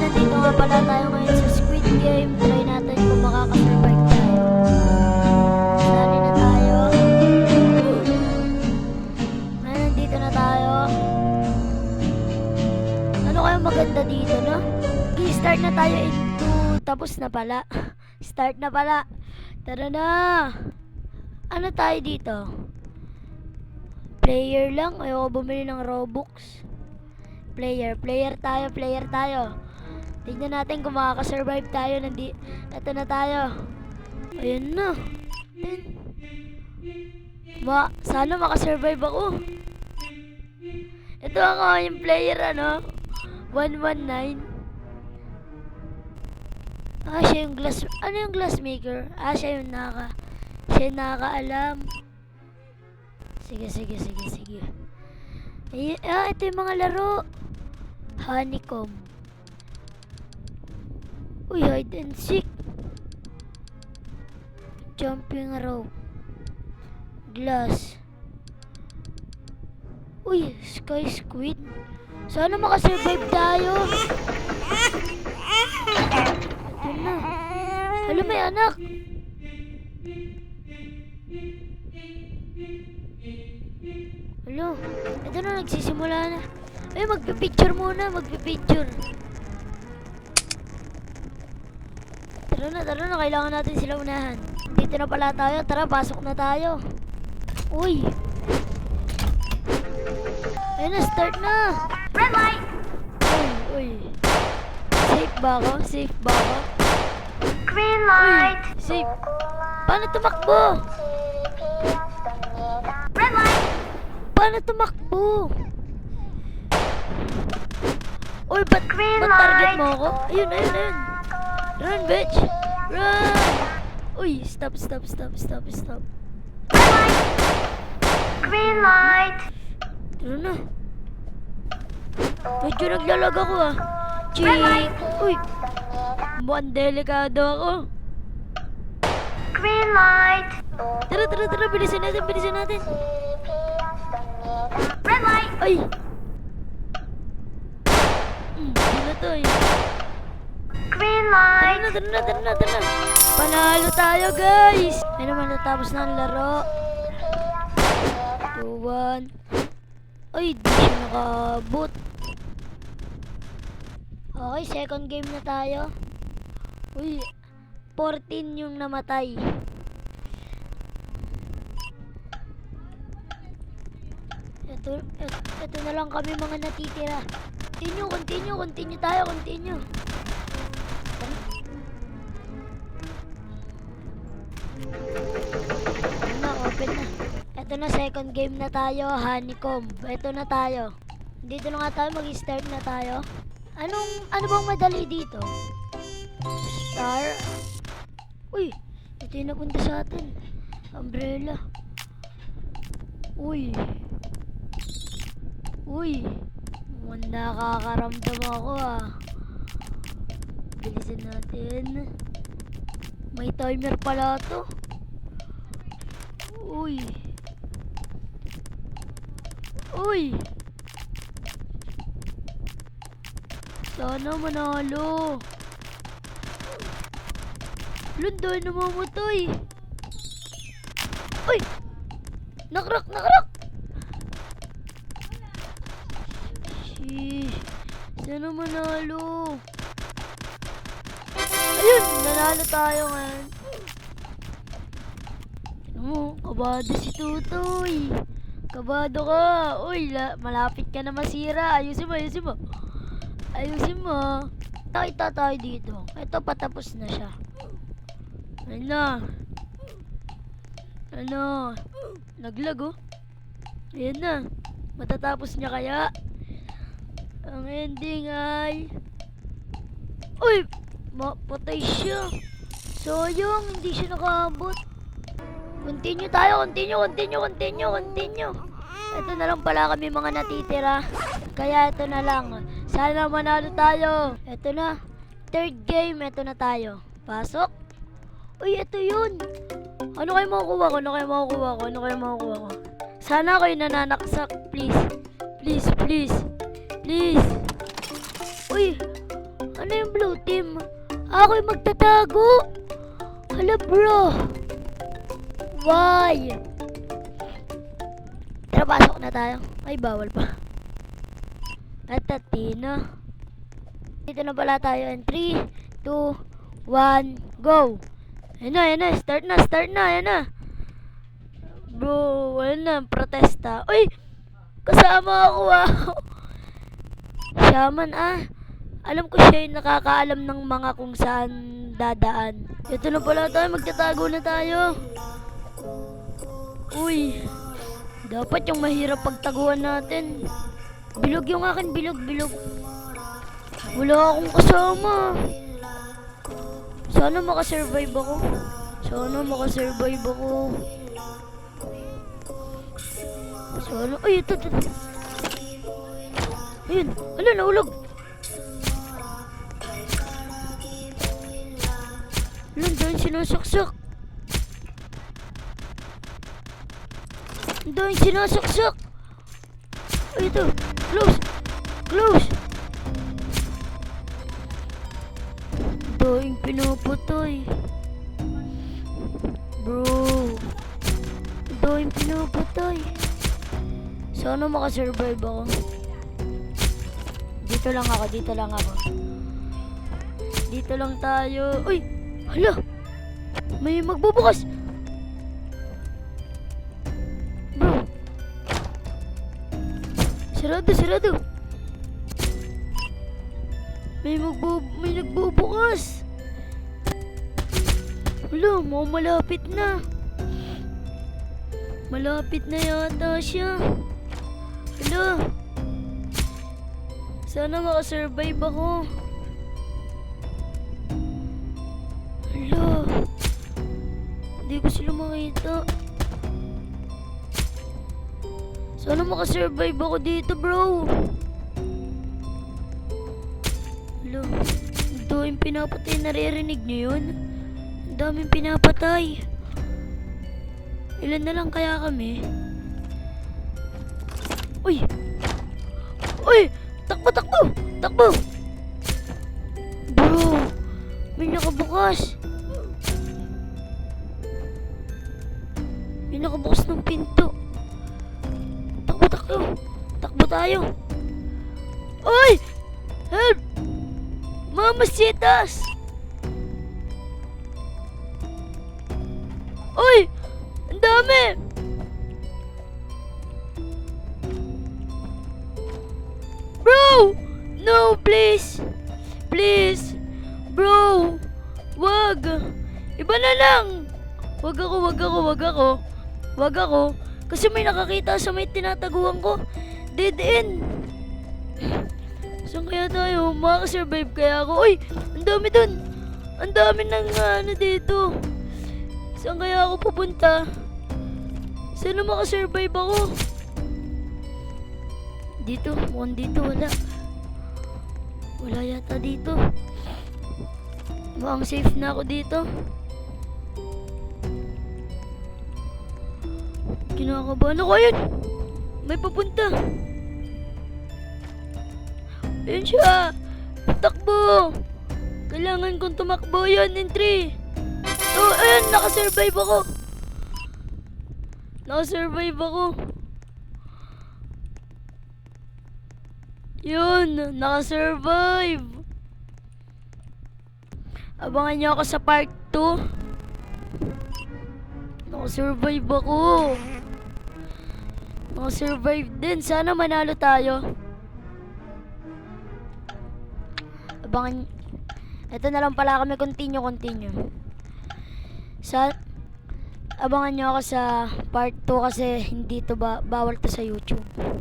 nandito nga pala tayo ngayon sa Squid Game. Try natin kung makaka-survive tayo. Sali na tayo. Ngayon nandito na tayo. Ano kaya maganda dito, no? I-start na tayo in 2. Tapos na pala. Start na pala. Tara na. Ano tayo dito? Player lang. Ayoko bumili ng Robux. Player tayo. Tignan natin kung makaka-survive tayo. Ito na tayo. Ayun na. Sana makasurvive ako. Ito ako yung player, 119. Siya yung glass. Ano yung glassmaker? Siya yung nakakaalam. Sige. Ito yung mga laro. Honeycomb. Uy, hide and seek. Jumping rope. Glass. Uy, sky squid. Sana makasurvive tayo. Ito na. Halo, may anak. Halo, ito na, nagsisimula na. Magpipicture muna, Tara na, kailangan natin sila unahan. Dito na pala tayo, tara, pasok na tayo. Uy. Ayun na, start na. Red light! Uy. Safe ba ako? Green light! Uy, safe. Paano tumakbo? Red light! Paano tumakbo? Uy, ba't target mo ako? Ayun. Run, bitch! Run! Uy, stop. Red light! Green light! Tara na. Medyo naglalag ako Chick! Uy! Mukhang delikado ako. Green light! Tara, bilisan natin. Red light! Ay! Ano to Green light! Tara na. Panalo tayo, guys! Ay naman, natapos na ang laro. 2-1. Ay, di siya nakabot. Okay, second game na tayo. Uy, 14 yung namatay. Ito na lang kami mga natitira. Continue tayo. Open na. Ito na, second game na tayo, honeycomb. Ito na tayo. Dito na nga tayo, mag-start na tayo. Ano bang madali dito? Star? Uy, ito yung napunta sa atin. Umbrella. Uy, nakakaramdam ako Bilisan natin. May timer pala to. Uy. Sana manalo. Lundoy na mamatay. Uy. Nakrak. Sana manalo. Ayun, nanalo tayo ngayon. Kabado si Tutoy. Kabado ka. Uy, malapit ka na masira. Ayusin mo. Takita tayo dito. Ito, patapos na siya. Naglag Ayan na. Matatapos niya kaya? Ang ending ay... Uy! Patay siya. Sayang, hindi siya nakaabot. Continue tayo. Ito na lang pala kami mga natitira. Kaya ito na lang. Sana manalo tayo. Ito na. Third game, ito na tayo. Pasok. Uy, ito yun. Ano kayo makukuha ko? Sana kayo nananaksak. Please. Uy, Ano yung blue team? Ako yung magtatago. Hala bro. Why? Tara, pasok na tayo. Ay, bawal pa. At Tatina. Dito na pala tayo. And 3, 2, 1, go. Ayan na. Start na. Ayan na. Bro, ayan na. Protesta. Uy! Kasama ako Shaman Alam ko siya yung nakakaalam ng mga kung saan dadaan. Ito na pala tayo. Magtatago na tayo. Uy. Dapat yung mahirap pagtaguan natin. Bilog yung akin. Bilog. Wala akong kasama. Sana makasurvive ako. Ay, ito. Ayun. Ala, naulog. Alam, dahil sinasaksak. Ay, ito. Close. Dahil pinapatay. Bro. Dahil pinapatay. Sana makasurvive ako. Dito lang ako. Dito lang tayo. Uy! Hala! May magbubukas! Bro! Sarado! May nagbubukas! Hala! Malapit na! Malapit na yata siya! Hala! Sana makasurvive ako! Hala! Hindi ko sila makita. Sana makasurvive ako dito, bro. Hala. Ang daming pinapatay. Naririnig niyo yun? Ang daming pinapatay. Ilan na lang kaya kami? Uy! Takbo! Bro! May nakabukas. May nakabukas ng pinto. Takbo tayo. Oy! Help! Mamacitas! Oy! Ang dami! Bro! No, please! Bro! Wag! Iba na lang! Wag ako. Kasi may nakakita sa may tinataguan ko. Dead end. Saan kaya tayo? Makakasurvive kaya ako? Uy! Ang dami dun! Ang dami ng dito. Saan kaya ako pupunta? Sana makasurvive ako? Dito? Mukhang dito wala. Wala yata dito. Mukhang safe na ako dito. Kinakabahan ako. Ayun! May papunta. Ayun siya. Takbo. Kailangan kong tumakbo yan in 3. Oh, ayun. Nakasurvive ako. Yun. Nakasurvive. Abangan niyo ako sa part 2. Nakasurvive ako. Nakasurvive din. Sana manalo tayo. Abangan. Ito na lang pala kami. Continue. Abangan nyo ako sa part 2 kasi hindi to bawal to sa YouTube.